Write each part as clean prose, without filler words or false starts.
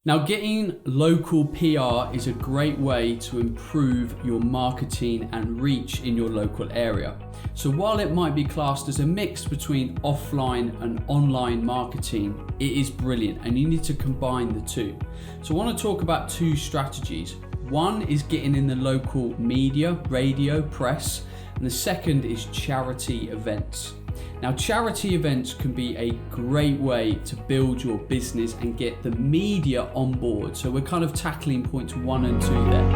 Now, getting local PR is a great way to improve your marketing and reach in your local area. So while it might be classed as a mix between offline and online marketing, it is brilliant and you need to combine the two. So I want to talk about two strategies. One is getting in the local media, radio, press, and the second is charity events. Now, charity events can be a great way to build your business and get the media on board. So we're kind of tackling points 1 and 2 there.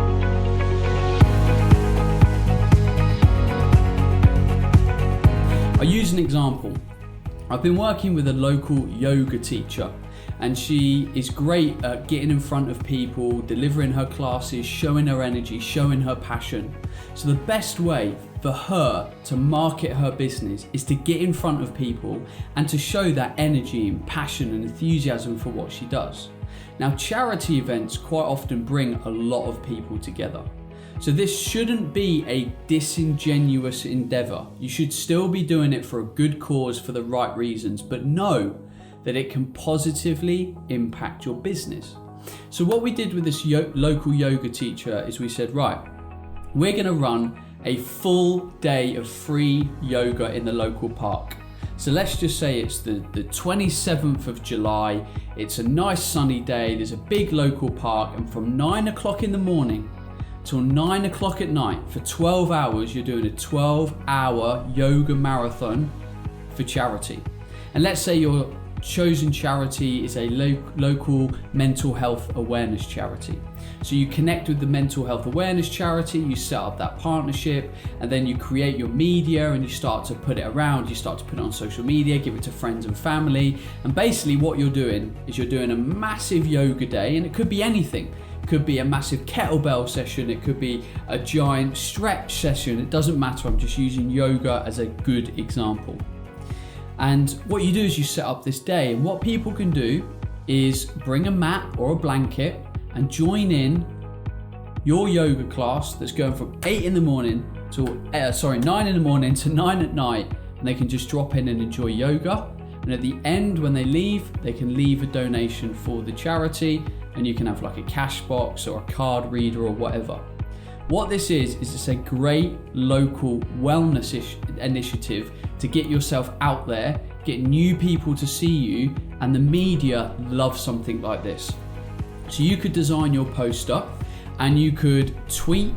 I'll use an example. I've been working with a local yoga teacher, and she is great at getting in front of people, delivering her classes, showing her energy, showing her passion. So the best way for her to market her business is to get in front of people and to show that energy and passion and enthusiasm for what she does. Now, charity events quite often bring a lot of people together. So this shouldn't be a disingenuous endeavor. You should still be doing it for a good cause for the right reasons, but know that it can positively impact your business. So what we did with this local yoga teacher is we said, right, we're gonna run a full day of free yoga in the local park. So let's just say it's the 27th of July, it's a nice sunny day, there's a big local park, and from 9 o'clock in the morning till 9 o'clock at night, for 12 hours, you're doing a 12-hour yoga marathon for charity. And let's say your chosen charity is a local mental health awareness charity. So you connect with the mental health awareness charity, you set up that partnership, and then you create your media and you start to put it around, you start to put it on social media, give it to friends and family. And basically what you're doing is you're doing a massive yoga day, and it could be anything. It could be a massive kettlebell session, it could be a giant stretch session, it doesn't matter. I'm just using yoga as a good example. And what you do is you set up this day, and what people can do is bring a mat or a blanket and join in your yoga class that's going from 9 in the morning to 9 at night, and they can just drop in and enjoy yoga. And at the end, when they leave, they can leave a donation for the charity, and you can have like a cash box or a card reader or whatever. What this is it's a great local wellness initiative to get yourself out there, get new people to see you, and the media love something like this. So you could design your poster and you could tweet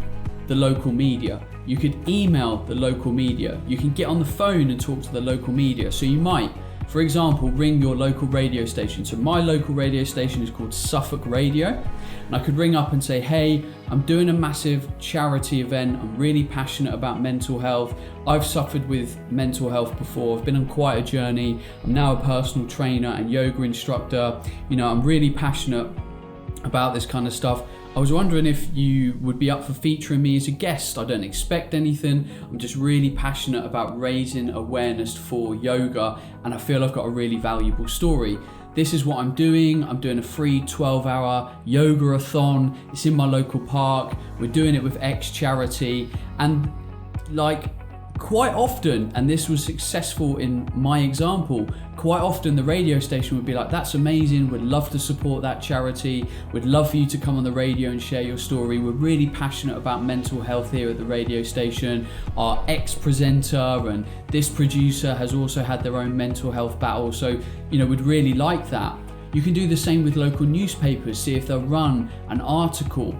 the local media, you could email the local media, you can get on the phone and talk to the local media. So you might, for example, ring your local radio station. So my local radio station is called Suffolk Radio, and I could ring up and say, hey, I'm doing a massive charity event. I'm really passionate about mental health. I've suffered with mental health before. I've been on quite a journey. I'm now a personal trainer and yoga instructor. I'm really passionate about this kind of stuff. I was wondering if you would be up for featuring me as a guest. I don't expect anything. I'm just really passionate about raising awareness for yoga, and I feel I've got a really valuable story. This is what I'm doing. I'm doing a free 12-hour yoga-a-thon. It's in my local park. We're doing it with X charity. And quite often, and this was successful in my example, quite often the radio station would be like, that's amazing, we'd love to support that charity, we'd love for you to come on the radio and share your story, we're really passionate about mental health here at the radio station, our ex-presenter and this producer has also had their own mental health battle, so we'd really like that. You can do the same with local newspapers, see if they'll run an article.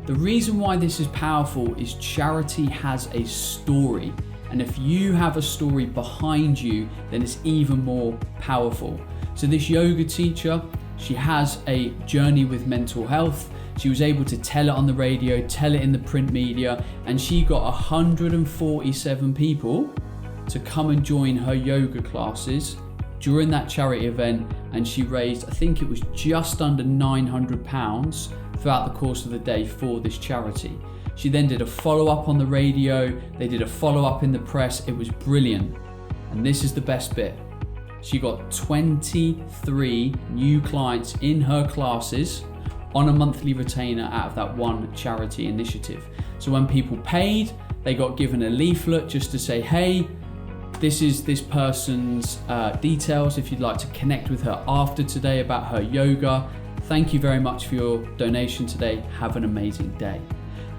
The reason why this is powerful is charity has a story. And if you have a story behind you, then it's even more powerful. So this yoga teacher, she has a journey with mental health. She was able to tell it on the radio, tell it in the print media, and she got 147 people to come and join her yoga classes during that charity event. And she raised, I think it was just under £900 throughout the course of the day for this charity. She then did a follow-up on the radio, they did a follow-up in the press, it was brilliant. And this is the best bit. She got 23 new clients in her classes on a monthly retainer out of that one charity initiative. So when people paid, they got given a leaflet just to say, hey, this is this person's details if you'd like to connect with her after today about her yoga. Thank you very much for your donation today. Have an amazing day.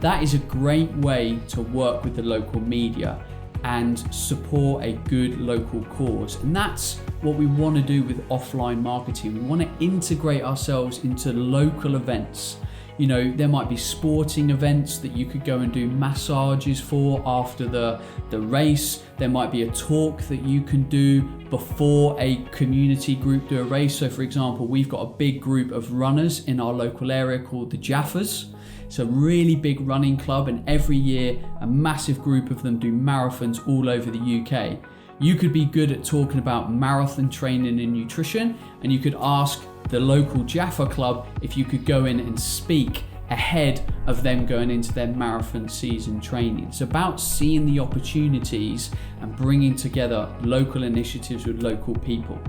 That is a great way to work with the local media and support a good local cause. And that's what we want to do with offline marketing. We want to integrate ourselves into local events. You know, there might be sporting events that you could go and do massages for after the race. There might be a talk that you can do before a community group do a race. So for example, we've got a big group of runners in our local area called the Jaffas. It's a really big running club, and every year a massive group of them do marathons all over the UK. You could be good at talking about marathon training and nutrition, and you could ask the local Jaffa club if you could go in and speak ahead of them going into their marathon season training. It's about seeing the opportunities and bringing together local initiatives with local people.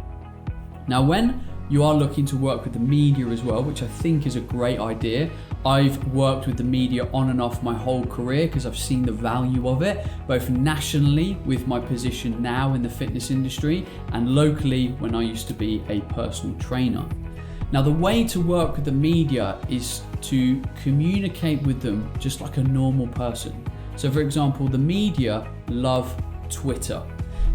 Now, when you are looking to work with the media as well, which I think is a great idea. I've worked with the media on and off my whole career because I've seen the value of it, both nationally with my position now in the fitness industry and locally when I used to be a personal trainer. Now, the way to work with the media is to communicate with them just like a normal person. So for example, the media love Twitter.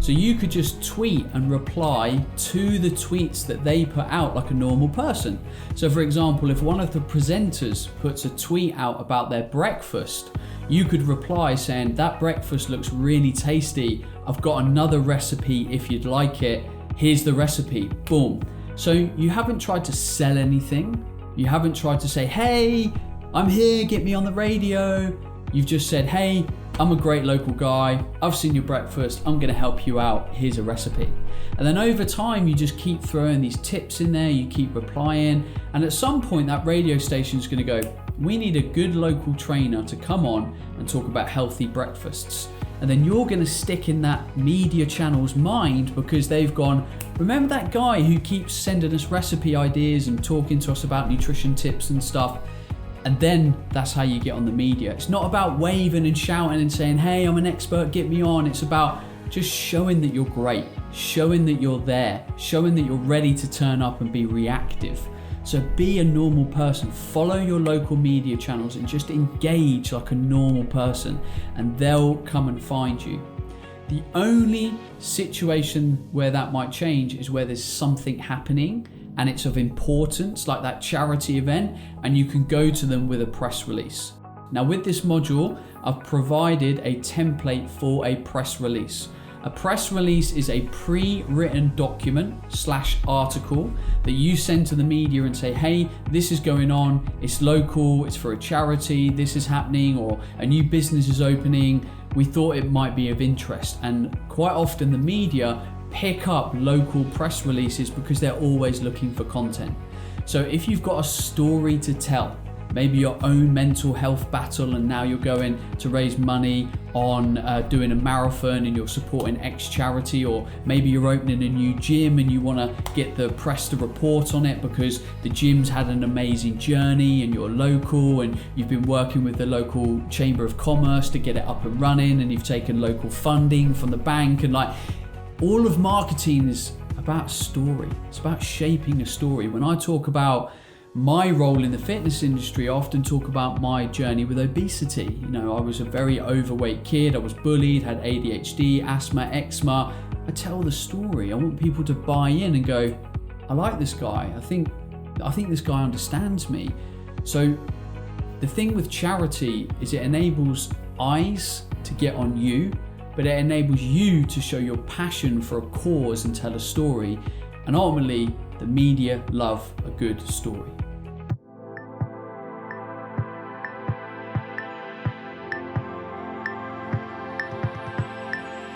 So you could just tweet and reply to the tweets that they put out like a normal person. So for example, if one of the presenters puts a tweet out about their breakfast, you could reply saying, that breakfast looks really tasty. I've got another recipe if you'd like it. Here's the recipe, boom. So you haven't tried to sell anything. You haven't tried to say, hey, I'm here, get me on the radio. You've just said, hey, I'm a great local guy, I've seen your breakfast, I'm gonna help you out, here's a recipe. And then over time, you just keep throwing these tips in there, you keep replying, and at some point that radio station's gonna go, we need a good local trainer to come on and talk about healthy breakfasts. And then you're gonna stick in that media channel's mind because they've gone, remember that guy who keeps sending us recipe ideas and talking to us about nutrition tips and stuff? And then that's how you get on the media. It's not about waving and shouting and saying, hey, I'm an expert, get me on. It's about just showing that you're great, showing that you're there, showing that you're ready to turn up and be reactive. So be a normal person, follow your local media channels and just engage like a normal person and they'll come and find you. The only situation where that might change is where there's something happening and it's of importance, like that charity event, and you can go to them with a press release. Now with this module, I've provided a template for a press release. A press release is a pre-written document / article that you send to the media and say, hey, this is going on, it's local, it's for a charity, this is happening, or a new business is opening, we thought it might be of interest. And quite often the media pick up local press releases because they're always looking for content. So if you've got a story to tell, maybe your own mental health battle and now you're going to raise money on doing a marathon and you're supporting X charity, or maybe you're opening a new gym and you want to get the press to report on it because the gym's had an amazing journey and you're local and you've been working with the local Chamber of Commerce to get it up and running and you've taken local funding from the bank, and like all of marketing is about story. It's about shaping a story. When I talk about my role in the fitness industry, I often talk about my journey with obesity. You know, I was a very overweight kid. I was bullied, had ADHD, asthma, eczema. I tell the story. I want people to buy in and go, I like this guy. I think this guy understands me. So the thing with charity is it enables eyes to get on you, but it enables you to show your passion for a cause and tell a story. And ultimately, the media love a good story.